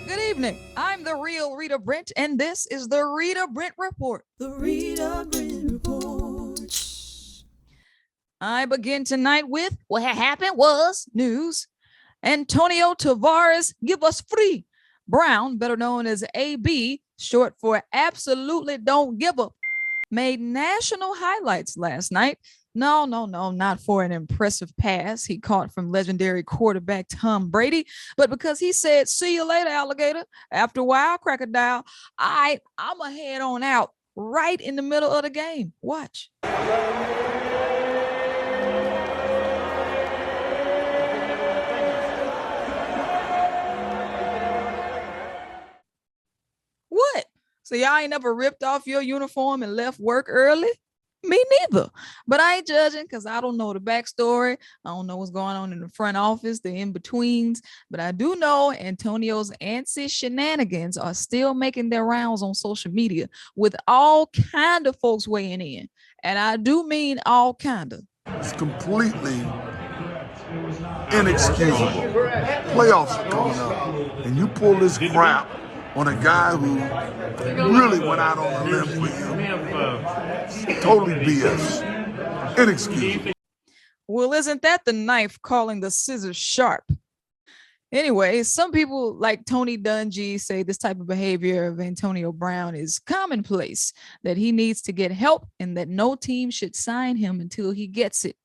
Good evening. I'm the real Rita Brent, and this is the Rita Brent Report. The Rita Brent Report. I begin tonight with what happened was news. Antonio Tavares give us free. Brown, better known as AB, short for absolutely don't give up, made national highlights last night. No, not for an impressive pass he caught from legendary quarterback Tom Brady, but because he said, "See you later, alligator." After a while, crocodile, I'm going to head on out right in the middle of the game. Watch. What? So y'all ain't never ripped off your uniform and left work early? Me neither. But I ain't judging because I don't know the backstory. I don't know what's going on in the front office, the in-betweens. But I do know Antonio's antsy shenanigans are still making their rounds on social media with all kind of folks weighing in. And I do mean all kind of. It's completely inexcusable. Playoffs are coming up, and you pull this crap on a guy who really went out on a limb for you. Totally BS. Inexcusable. Well, isn't that the knife calling the scissors sharp? Anyway, some people like Tony Dungy say this type of behavior of Antonio Brown is commonplace, that he needs to get help and that no team should sign him until he gets it.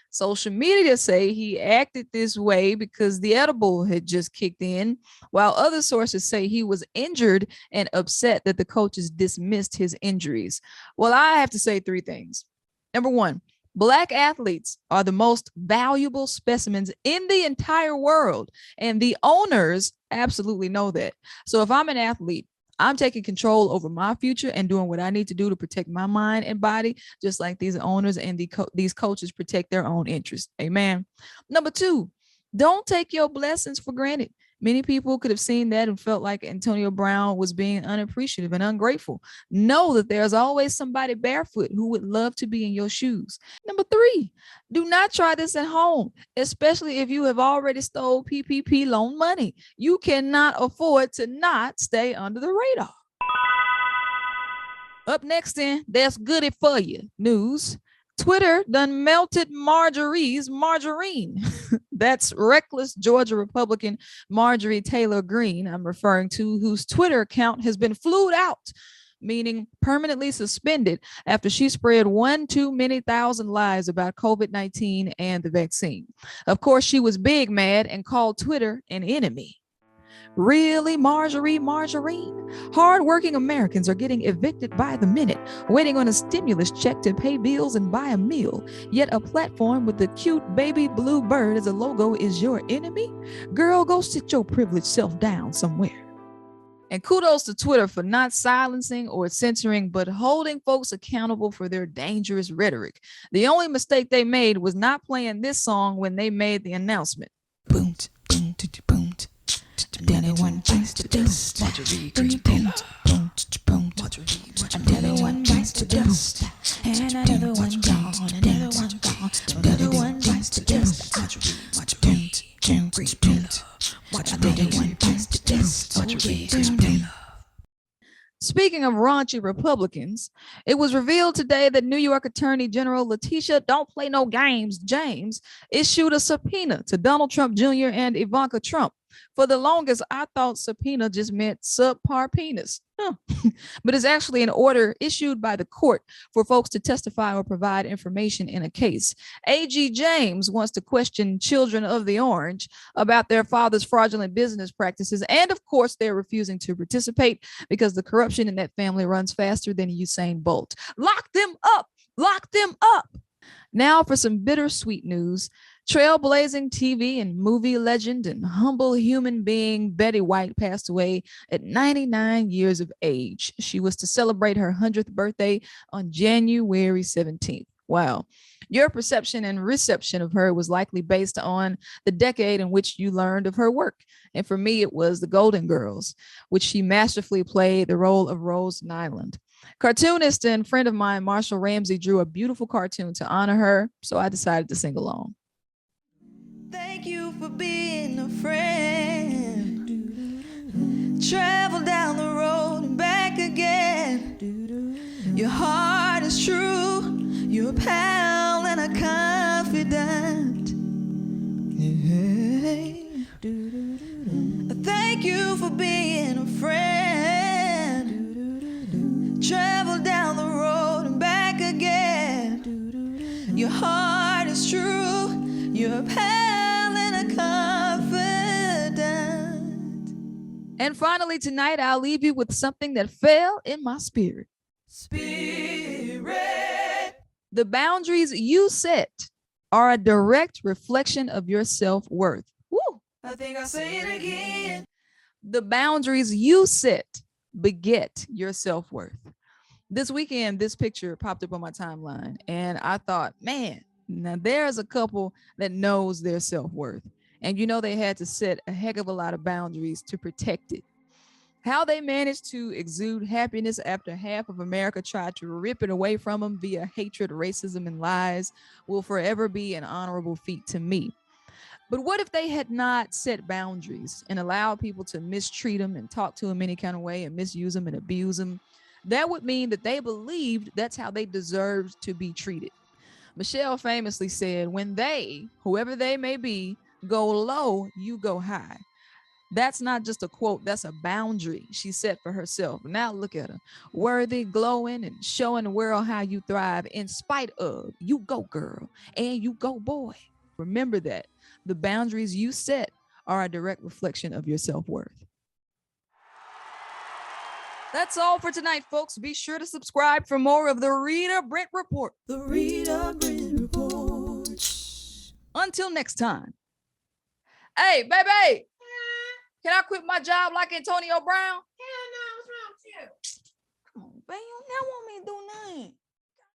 Social media say he acted this way because the edible had just kicked in, while other sources say he was injured and upset that the coaches dismissed his injuries. Well, I have to say three things. Number one, Black athletes are the most valuable specimens in the entire world, and the owners absolutely know that. So if I'm an athlete, I'm taking control over my future and doing what I need to do to protect my mind and body, just like these owners and these coaches protect their own interests. Amen. Number two, don't take your blessings for granted. Many people could have seen that and felt like Antonio Brown was being unappreciative and ungrateful. Know that there's always somebody barefoot who would love to be in your shoes. Number three, do not try this at home, especially if you have already stole PPP loan money. You cannot afford to not stay under the radar. Up next, then, there's goody for you news. Twitter done melted Marjorie's margarine. That's reckless Georgia Republican Marjorie Taylor Greene I'm referring to, whose Twitter account has been flued out, meaning permanently suspended after she spread one too many thousand lies about COVID-19 and the vaccine. Of course, she was big mad and called Twitter an enemy. Really, Margarine? Hardworking Americans are getting evicted by the minute, waiting on a stimulus check to pay bills and buy a meal. Yet a platform with the cute baby blue bird as a logo is your enemy? Girl, go sit your privileged self down somewhere. And kudos to Twitter for not silencing or censoring, but holding folks accountable for their dangerous rhetoric. The only mistake they made was not playing this song when they made the announcement. Boom, boom, boom. Another one bites the dust. Another one bites the dust. Another one gone. Another one gone. Another one bites the dust. Another one bites the dust. Speaking of raunchy Republicans, it was revealed today that New York Attorney General Letitia Don't Play No Games James issued a subpoena to Donald Trump Jr. and Ivanka Trump. For the longest, I thought subpoena just meant subpar penis. But it's actually an order issued by the court for folks to testify or provide information in a case. A.G. James wants to question children of the orange about their father's fraudulent business practices. And of course, they're refusing to participate because the corruption in that family runs faster than Usain Bolt. Lock them up. Lock them up. Now for some bittersweet news. Trailblazing TV and movie legend and humble human being Betty White passed away at 99 years of age. She was to celebrate her 100th birthday on January 17th. Wow. Your perception and reception of her was likely based on the decade in which you learned of her work. And for me, it was The Golden Girls, which she masterfully played the role of Rose Nyland. Cartoonist and friend of mine, Marshall Ramsey, drew a beautiful cartoon to honor her, so I decided to sing along. Thank you for being a friend. pal and a confidant. Yeah. Thank you for being a friend. Travel down the road and back again. Your heart is true. You're a pal and a confidant. And finally, tonight, I'll leave you with something that fell in my spirit. Spirit. The boundaries you set are a direct reflection of your self-worth. Woo! I think I'll say it again. The boundaries you set beget your self-worth. This weekend, this picture popped up on my timeline, and I thought, man, now there's a couple that knows their self-worth. And you know, they had to set a heck of a lot of boundaries to protect it. How they managed to exude happiness after half of America tried to rip it away from them via hatred, racism, and lies will forever be an honorable feat to me. But what if they had not set boundaries and allowed people to mistreat them and talk to them any kind of way and misuse them and abuse them? That would mean that they believed that's how they deserved to be treated. Michelle famously said, when they, whoever they may be, go low, you go high. That's not just a quote, that's a boundary she set for herself. Now look at her, worthy, glowing, and showing the world how you thrive in spite of. You go, girl, and you go, boy. Remember that. The boundaries you set are a direct reflection of your self-worth. That's all for tonight, folks. Be sure to subscribe for more of the Rita Brent Report. The Rita Brent Report. Until next time. Hey, baby, can I quit my job like Antonio Brown? Hell no, what's wrong with you? Come on, babe, you don't want me to do nothing.